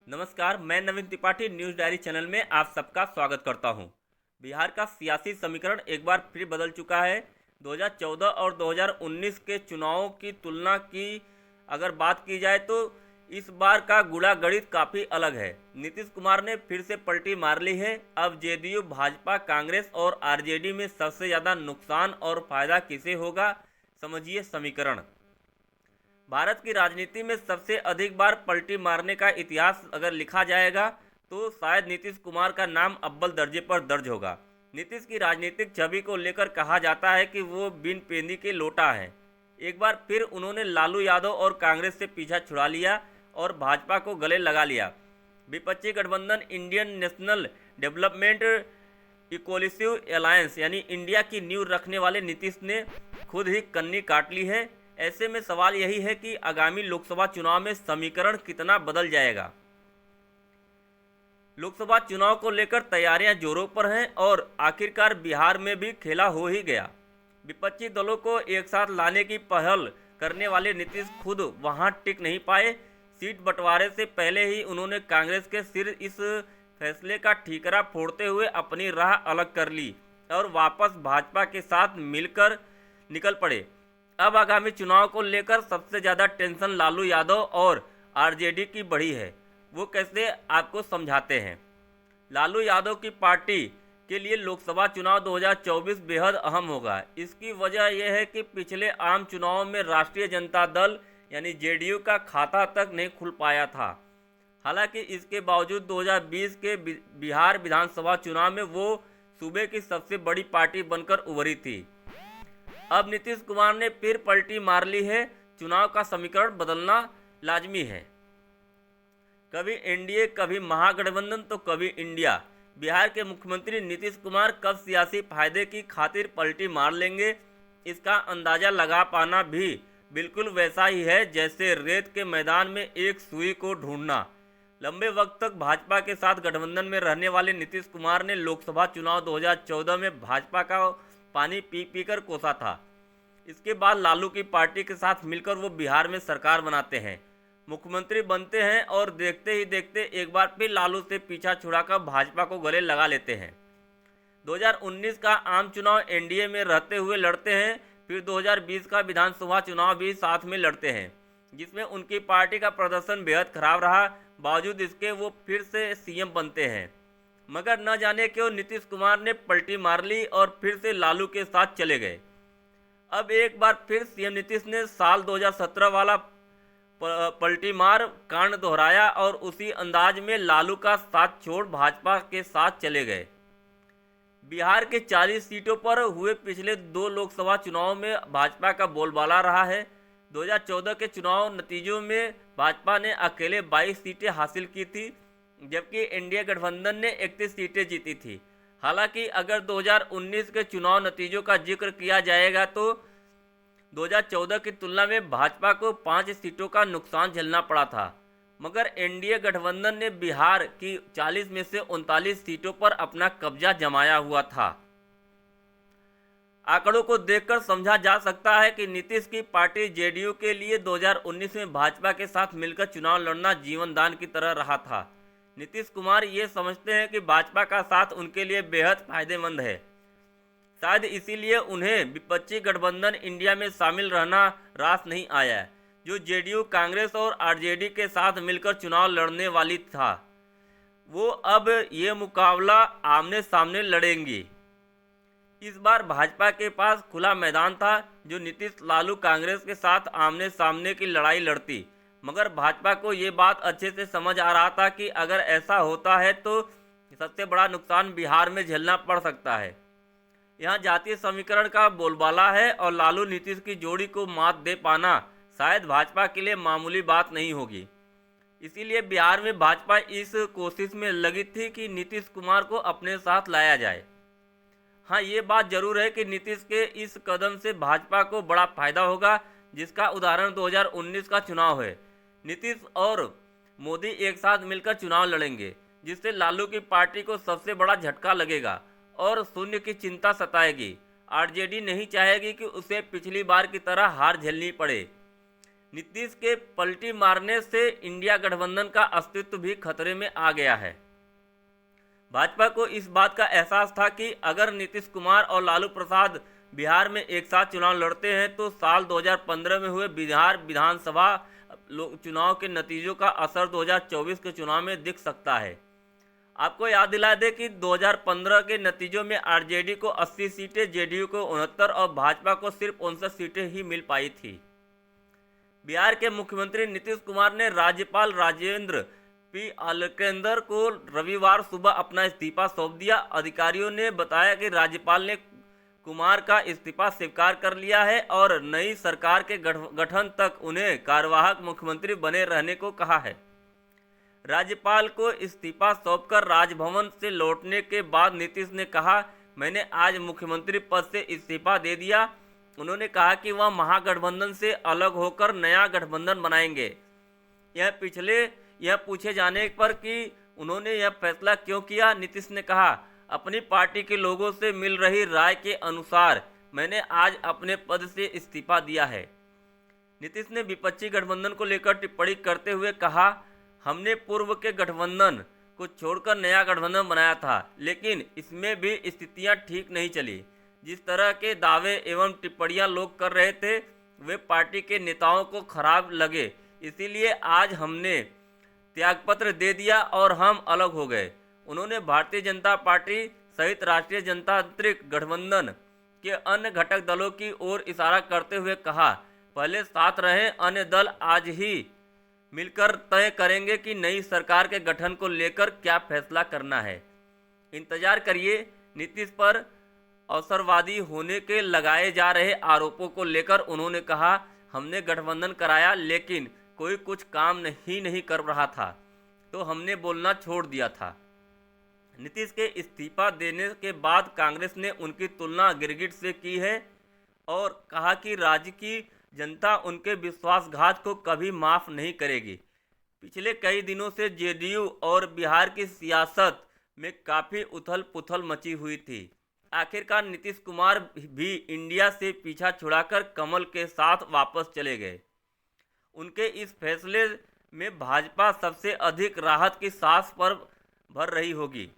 नमस्कार, मैं नवीन Tripathi news diary channel में आप सबका स्वागत करता हूं। बिहार का सियासी समीकरण एक बार फिर बदल चुका है। 2014 और 2019 के चुनावों की तुलना की अगर बात की जाए तो इस बार का गुणा गणित काफ़ी अलग है। नीतीश कुमार ने फिर से पलटी मार ली है। अब जेडीयू, भाजपा, कांग्रेस और आरजेडी में सबसे ज़्यादा नुकसान और फायदा किसे होगा, समझिए समीकरण। भारत की राजनीति में सबसे अधिक बार पलटी मारने का इतिहास अगर लिखा जाएगा तो शायद नीतीश कुमार का नाम अव्वल दर्जे पर दर्ज होगा। नीतीश की राजनीतिक छवि को लेकर कहा जाता है कि वो बिन पेंदी के लोटा है। एक बार फिर उन्होंने लालू यादव और कांग्रेस से पीछा छुड़ा लिया और भाजपा को गले लगा लिया। विपक्षी गठबंधन इंडियन नेशनल डेवलपमेंट इक्वलिसिव अलायंस यानी इंडिया की नींव रखने वाले नीतीश ने खुद ही कन्नी काट ली है। ऐसे में सवाल यही है कि आगामी लोकसभा चुनाव में समीकरण कितना बदल जाएगा। लोकसभा चुनाव को लेकर तैयारियां जोरों पर हैं और आखिरकार बिहार में भी खेला हो ही गया। विपक्षी दलों को एक साथ लाने की पहल करने वाले नीतीश खुद वहां टिक नहीं पाए। सीट बंटवारे से पहले ही उन्होंने कांग्रेस के सिर इस फैसले का ठीकरा फोड़ते हुए अपनी राह अलग कर ली और वापस भाजपा के साथ मिलकर निकल पड़े। अब आगामी चुनाव को लेकर सबसे ज़्यादा टेंशन लालू यादव और आरजेडी की बढ़ी है। वो कैसे, आपको समझाते हैं। लालू यादव की पार्टी के लिए लोकसभा चुनाव 2024 बेहद अहम होगा। इसकी वजह यह है कि पिछले आम चुनावों में राष्ट्रीय जनता दल यानी जेडीयू का खाता तक नहीं खुल पाया था। हालांकि इसके बावजूद 2020 के बिहार विधानसभा चुनाव में वो सूबे की सबसे बड़ी पार्टी बनकर उभरी थी। अब नीतीश कुमार ने फिर पलटी मार ली है। चुनाव का समीकरण बदलना लाजमी है। कभी एनडीए, कभी महागठबंधन तो कभी इंडिया। बिहार के मुख्यमंत्री नीतीश कुमार कब सियासी फायदे की खातिर पलटी मार लेंगे, इसका अंदाजा लगा पाना भी बिल्कुल वैसा ही है जैसे रेत के मैदान में एक सुई को ढूंढना। लंबे वक्त तक भाजपा के साथ गठबंधन में रहने वाले नीतीश कुमार ने लोकसभा चुनाव 2014 में भाजपा का पानी पी पी कर कोसा था। इसके बाद लालू की पार्टी के साथ मिलकर वो बिहार में सरकार बनाते हैं, मुख्यमंत्री बनते हैं और देखते ही देखते एक बार फिर लालू से पीछा छुड़ाकर भाजपा को गले लगा लेते हैं। 2019 का आम चुनाव एनडीए में रहते हुए लड़ते हैं, फिर 2020 का विधानसभा चुनाव भी साथ में लड़ते हैं, जिसमें उनकी पार्टी का प्रदर्शन बेहद खराब रहा। बावजूद इसके वो फिर से सीएम बनते हैं, मगर न जाने क्यों नीतीश कुमार ने पलटी मार ली और फिर से लालू के साथ चले गए। अब एक बार फिर सीएम नीतीश ने साल 2017 वाला पलटी मार कांड दोहराया और उसी अंदाज में लालू का साथ छोड़ भाजपा के साथ चले गए। बिहार के 40 सीटों पर हुए पिछले 2 लोकसभा चुनावों में भाजपा का बोलबाला रहा है। 2014 के चुनाव नतीजों में भाजपा ने अकेले 22 सीटें हासिल की थी, जबकि एनडीए गठबंधन ने 31 सीटें जीती थी। हालांकि अगर 2019 के चुनाव नतीजों का जिक्र किया जाएगा तो 2014 की तुलना में भाजपा को 5 सीटों का नुकसान झेलना पड़ा था, मगर एनडीए गठबंधन ने बिहार की 40 में से 39 सीटों पर अपना कब्जा जमाया हुआ था। आंकड़ों को देखकर समझा जा सकता है कि नीतीश की पार्टी जेडीयू के लिए 2019 में भाजपा के साथ मिलकर चुनाव लड़ना जीवन दान की तरह रहा था। नीतीश कुमार ये समझते हैं कि भाजपा का साथ उनके लिए बेहद फायदेमंद है। शायद इसीलिए उन्हें विपक्षी गठबंधन इंडिया में शामिल रहना रास नहीं आया, जो जेडीयू, कांग्रेस और आरजेडी के साथ मिलकर चुनाव लड़ने वाली था। वो अब ये मुकाबला आमने सामने लड़ेंगी। इस बार भाजपा के पास खुला मैदान था, जो नीतीश लालू कांग्रेस के साथ आमने सामने की लड़ाई लड़ती, मगर भाजपा को ये बात अच्छे से समझ आ रहा था कि अगर ऐसा होता है तो सबसे बड़ा नुकसान बिहार में झेलना पड़ सकता है। यहाँ जातीय समीकरण का बोलबाला है और लालू नीतीश की जोड़ी को मात दे पाना शायद भाजपा के लिए मामूली बात नहीं होगी। इसीलिए बिहार में भाजपा इस कोशिश में लगी थी कि नीतीश कुमार को अपने साथ लाया जाए। हाँ, ये बात जरूर है कि नीतीश के इस कदम से भाजपा को बड़ा फायदा होगा, जिसका उदाहरण 2019 का चुनाव है। नीतीश और मोदी एक साथ मिलकर चुनाव लड़ेंगे, जिससे लालू की पार्टी को सबसे बड़ा झटका लगेगा और शून्य की चिंता सताएगी। आरजेडी नहीं चाहेगी कि उसे पिछली बार की तरह हार झेलनी पड़े। नीतीश के पलटी मारने से इंडिया गठबंधन का अस्तित्व भी खतरे में आ गया है। भाजपा को इस बात का एहसास था कि अगर नीतीश कुमार और लालू प्रसाद बिहार में एक साथ चुनाव लड़ते हैं तो साल 2015 में हुए बिहार विधानसभा चुनाव के नतीजों का असर 2024 के चुनाव में दिख सकता है। आपको याद दिला दें कि 2015 के नतीजों में आरजेडी को 80 सीटें, जेडीयू को 69 और भाजपा को सिर्फ 59 सीटें ही मिल पाई थी। बिहार के मुख्यमंत्री नीतीश कुमार ने राज्यपाल राजेंद्र पी अलकेंदर को रविवार सुबह अपना इस्तीफा सौंप दिया। अधिकारियों ने बताया कि राज्यपाल ने कुमार का इस्तीफा स्वीकार कर लिया है और नई सरकार के गठन तक उन्हें कार्यवाहक मुख्यमंत्री बने रहने को कहा है। राज्यपाल को इस्तीफा सौंपकर राजभवन से लौटने के बाद नीतीश ने कहा, मैंने आज मुख्यमंत्री पद से इस्तीफा दे दिया। उन्होंने कहा कि वह महागठबंधन से अलग होकर नया गठबंधन बनाएंगे। यह पूछे जाने पर कि उन्होंने यह फैसला क्यों किया, नीतीश ने कहा, अपनी पार्टी के लोगों से मिल रही राय के अनुसार मैंने आज अपने पद से इस्तीफा दिया है। नीतीश ने विपक्षी गठबंधन को लेकर टिप्पणी करते हुए कहा, हमने पूर्व के गठबंधन को छोड़कर नया गठबंधन बनाया था, लेकिन इसमें भी स्थितियां ठीक नहीं चली। जिस तरह के दावे एवं टिप्पणियां लोग कर रहे थे वे पार्टी के नेताओं को खराब लगे, इसीलिए आज हमने त्यागपत्र दे दिया और हम अलग हो गए। उन्होंने भारतीय जनता पार्टी सहित राष्ट्रीय जनतांत्रिक गठबंधन के अन्य घटक दलों की ओर इशारा करते हुए कहा, पहले साथ रहें, अन्य दल आज ही मिलकर तय करेंगे कि नई सरकार के गठन को लेकर क्या फैसला करना है। इंतजार करिए। नीतीश पर अवसरवादी होने के लगाए जा रहे आरोपों को लेकर उन्होंने कहा, हमने गठबंधन कराया लेकिन कोई कुछ काम नहीं कर रहा था तो हमने बोलना छोड़ दिया था। नीतीश के इस्तीफा देने के बाद कांग्रेस ने उनकी तुलना गिरगिट से की है और कहा कि राज्य की जनता उनके विश्वासघात को कभी माफ़ नहीं करेगी। पिछले कई दिनों से जेडीयू और बिहार की सियासत में काफ़ी उथल पुथल मची हुई थी। आखिरकार नीतीश कुमार भी इंडिया से पीछा छुड़ाकर कमल के साथ वापस चले गए। उनके इस फैसले में भाजपा सबसे अधिक राहत की सांस पर भर रही होगी।